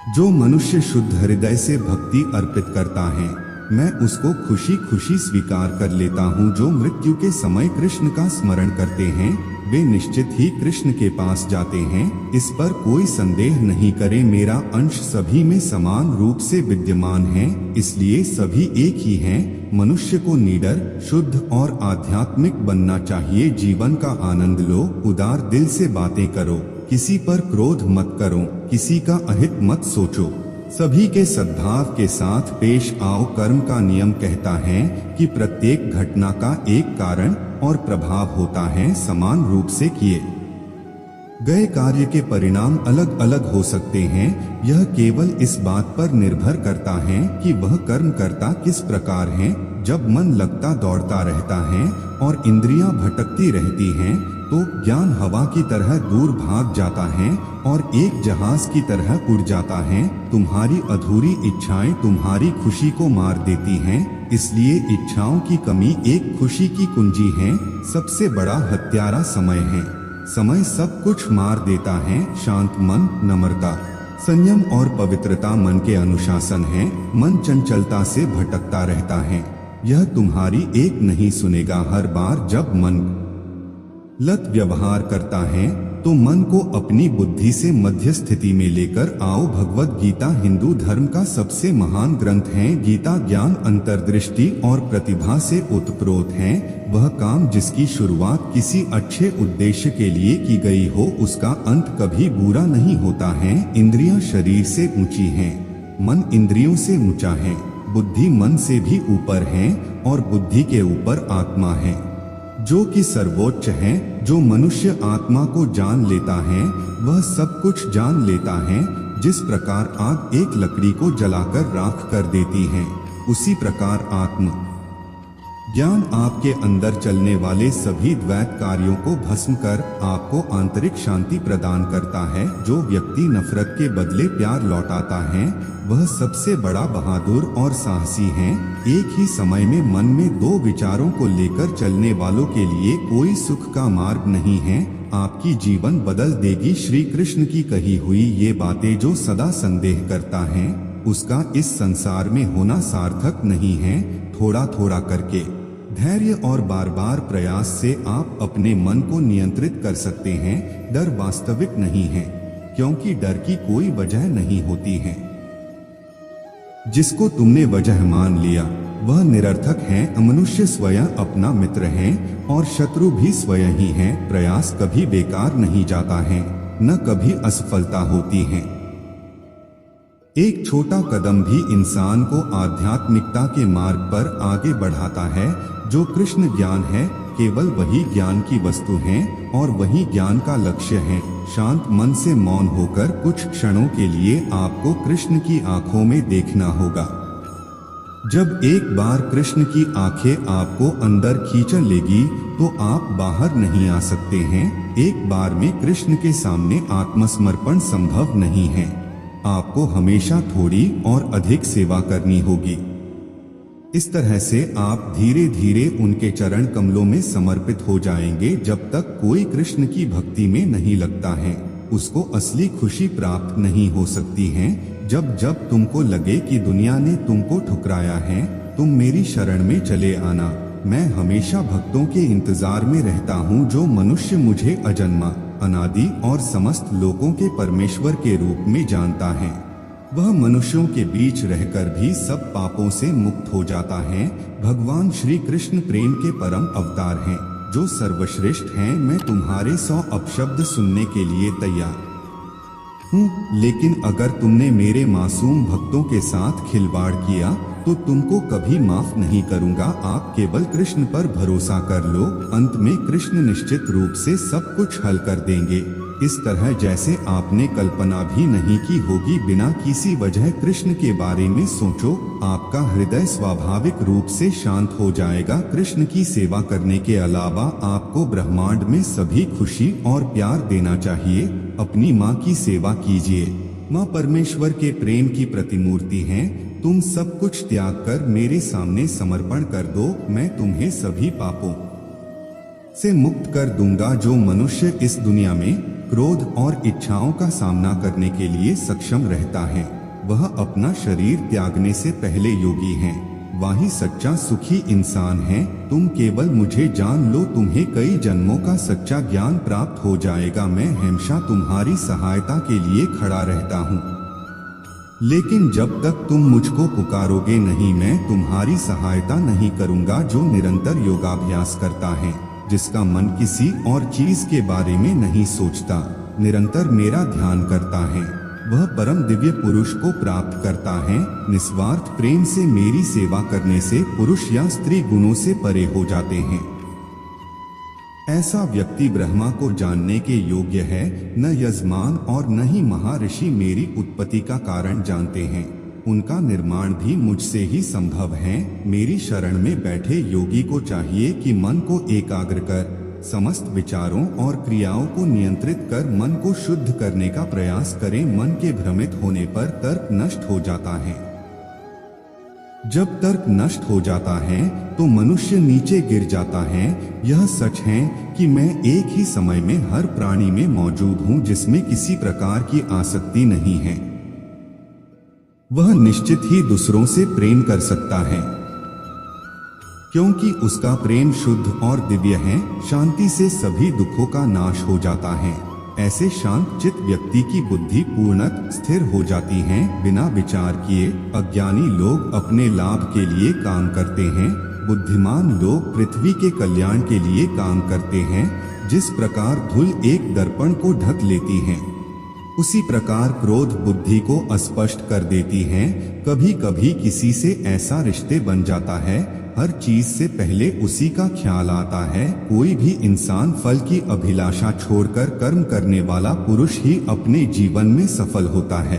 जो मनुष्य शुद्ध हृदय से भक्ति अर्पित करता है, मैं उसको खुशी खुशी स्वीकार कर लेता हूँ। जो मृत्यु के समय कृष्ण का स्मरण करते हैं, वे निश्चित ही कृष्ण के पास जाते हैं, इस पर कोई संदेह नहीं करे। मेरा अंश सभी में समान रूप से विद्यमान है, इसलिए सभी एक ही हैं। मनुष्य को निडर, शुद्ध और आध्यात्मिक बनना चाहिए। जीवन का आनंद लो, उदार दिल से बातें करो, किसी पर क्रोध मत करो, किसी का अहित मत सोचो, सभी के सद्भाव के साथ पेश आओ। कर्म का नियम कहता है कि प्रत्येक घटना का एक कारण और प्रभाव होता है। समान रूप से किए गए कार्य के परिणाम अलग अलग हो सकते हैं। यह केवल इस बात पर निर्भर करता है कि वह कर्म करता किस प्रकार है। जब मन लगता दौड़ता रहता है और इंद्रियां भटकती रहती हैं, तो ज्ञान हवा की तरह दूर भाग जाता है और एक जहाज की तरह उड़ जाता है। तुम्हारी अधूरी इच्छाएं तुम्हारी खुशी को मार देती हैं, इसलिए इच्छाओं की कमी एक खुशी की कुंजी है। सबसे बड़ा हत्यारा समय है। समय सब कुछ मार देता है। शांत मन, नम्रता, संयम और पवित्रता मन के अनुशासन है। मन चंचलता से भटकता रहता है, यह तुम्हारी एक नहीं सुनेगा। हर बार जब मन लत व्यवहार करता है, तो मन को अपनी बुद्धि से मध्य स्थिति में लेकर आओ। भगवत गीता हिंदू धर्म का सबसे महान ग्रंथ है। गीता ज्ञान, अंतर्दृष्टि और प्रतिभा से ओतप्रोत है। वह काम जिसकी शुरुआत किसी अच्छे उद्देश्य के लिए की गई हो, उसका अंत कभी बुरा नहीं होता है। इंद्रियां शरीर से ऊंची हैं, मन इंद्रियों से ऊंचा है। बुद्धि मन से भी ऊपर है और बुद्धि के ऊपर आत्मा है, जो कि सर्वोच्च है। जो मनुष्य आत्मा को जान लेता है, वह सब कुछ जान लेता है। जिस प्रकार आग एक लकड़ी को जलाकर राख कर देती है, उसी प्रकार आत्म ज्ञान आपके अंदर चलने वाले सभी द्वैत कार्यों को भस्म कर आपको आंतरिक शांति प्रदान करता है। जो व्यक्ति नफरत के बदले प्यार लौटाता है, वह सबसे बड़ा बहादुर और साहसी है। एक ही समय में मन में दो विचारों को लेकर चलने वालों के लिए कोई सुख का मार्ग नहीं है। आपकी जीवन बदल देगी। श्री कृष्ण की कही हुई ये बातें जो सदा संदेह करता है, उसका इस संसार में होना सार्थक नहीं है। थोड़ा थोड़ा करके, धैर्य और बार बार प्रयास से आप अपने मन को नियंत्रित कर सकते हैं। डर वास्तविक नहीं है, क्योंकि डर की कोई वजह नहीं होती है। जिसको तुमने वजह मान लिया, वह निरर्थक है। मनुष्य स्वयं अपना मित्र है और शत्रु भी स्वयं ही है। प्रयास कभी बेकार नहीं जाता है, न कभी असफलता होती है। एक छोटा कदम भी इंसान को आध्यात्मिकता के मार्ग पर आगे बढ़ाता है। जो कृष्ण ज्ञान है, केवल वही ज्ञान की वस्तु है और वही ज्ञान का लक्ष्य है। शांत मन से मौन होकर कुछ क्षणों के लिए आपको कृष्ण की आंखों में देखना होगा। जब एक बार कृष्ण की आंखें आपको अंदर खींच लेगी, तो आप बाहर नहीं आ सकते हैं। एक बार में कृष्ण के सामने आत्मसमर्पण संभव नहीं है। आपको हमेशा थोड़ी और अधिक सेवा करनी होगी। इस तरह से आप धीरे धीरे उनके चरण कमलों में समर्पित हो जाएंगे। जब तक कोई कृष्ण की भक्ति में नहीं लगता है, उसको असली खुशी प्राप्त नहीं हो सकती है। जब जब तुमको लगे कि दुनिया ने तुमको ठुकराया है, तुम मेरी शरण में चले आना। मैं हमेशा भक्तों के इंतजार में रहता हूँ। जो मनुष्य मुझे अजन्मा, अनादि और समस्त लोकों के परमेश्वर के रूप में जानता है, वह मनुष्यों के बीच रहकर भी सब पापों से मुक्त हो जाता है। भगवान श्री कृष्ण प्रेम के परम अवतार हैं, जो सर्वश्रेष्ठ हैं। मैं तुम्हारे 100 अपशब्द सुनने के लिए तैयार हूँ, लेकिन अगर तुमने मेरे मासूम भक्तों के साथ खिलवाड़ किया, तो तुमको कभी माफ नहीं करूँगा। आप केवल कृष्ण पर भरोसा कर लो। अंत में कृष्ण निश्चित रूप से सब कुछ हल कर देंगे, इस तरह जैसे आपने कल्पना भी नहीं की होगी। बिना किसी वजह कृष्ण के बारे में सोचो, आपका हृदय स्वाभाविक रूप से शांत हो जाएगा। कृष्ण की सेवा करने के अलावा आपको ब्रह्मांड में सभी खुशी और प्यार देना चाहिए। अपनी माँ की सेवा कीजिए। माँ परमेश्वर के प्रेम की प्रतिमूर्ति हैं। तुम सब कुछ त्याग कर मेरे सामने समर्पण कर दो, मैं तुम्हें सभी पापों से मुक्त कर दूंगा। जो मनुष्य इस दुनिया में क्रोध और इच्छाओं का सामना करने के लिए सक्षम रहता है। वह अपना शरीर त्यागने से पहले योगी है। वही सच्चा सुखी इंसान है। तुम केवल मुझे जान लो, तुम्हें कई जन्मों का सच्चा ज्ञान प्राप्त हो जाएगा। मैं हमेशा तुम्हारी सहायता के लिए खड़ा रहता हूँ, लेकिन जब तक तुम मुझको पुकारोगे नहीं, मैं तुम्हारी सहायता नहीं करूँगा। जो निरंतर योगाभ्यास करता है, जिसका मन किसी और चीज के बारे में नहीं सोचता, निरंतर मेरा ध्यान करता है, वह परम दिव्य पुरुष को प्राप्त करता है। निस्वार्थ प्रेम से मेरी सेवा करने से पुरुष या स्त्री गुणों से परे हो जाते हैं। ऐसा व्यक्ति ब्रह्मा को जानने के योग्य है। न यजमान और न ही महर्षि मेरी उत्पत्ति का कारण जानते हैं। उनका निर्माण भी मुझसे ही संभव है। मेरी शरण में बैठे योगी को चाहिए कि मन को एकाग्र कर समस्त विचारों और क्रियाओं को नियंत्रित कर मन को शुद्ध करने का प्रयास करें। मन के भ्रमित होने पर तर्क नष्ट हो जाता है। जब तर्क नष्ट हो जाता है तो मनुष्य नीचे गिर जाता है। यह सच है कि मैं एक ही समय में हर प्राणी में मौजूद हूँ जिसमें किसी प्रकार की आसक्ति नहीं है। वह निश्चित ही दूसरों से प्रेम कर सकता है, क्योंकि उसका प्रेम शुद्ध और दिव्य है। शांति से सभी दुखों का नाश हो जाता है। ऐसे शांत चित्त व्यक्ति की बुद्धि पूर्णतः स्थिर हो जाती है। बिना विचार किए अज्ञानी लोग अपने लाभ के लिए काम करते हैं, बुद्धिमान लोग पृथ्वी के कल्याण के लिए काम करते हैं। जिस प्रकार धूल एक दर्पण को ढक लेती है, उसी प्रकार क्रोध बुद्धि को अस्पष्ट कर देती है। कभी कभी किसी से ऐसा रिश्ते बन जाता है, हर चीज से पहले उसी का ख्याल आता है। कोई भी इंसान फल की अभिलाषा छोड़कर कर्म करने वाला पुरुष ही अपने जीवन में सफल होता है।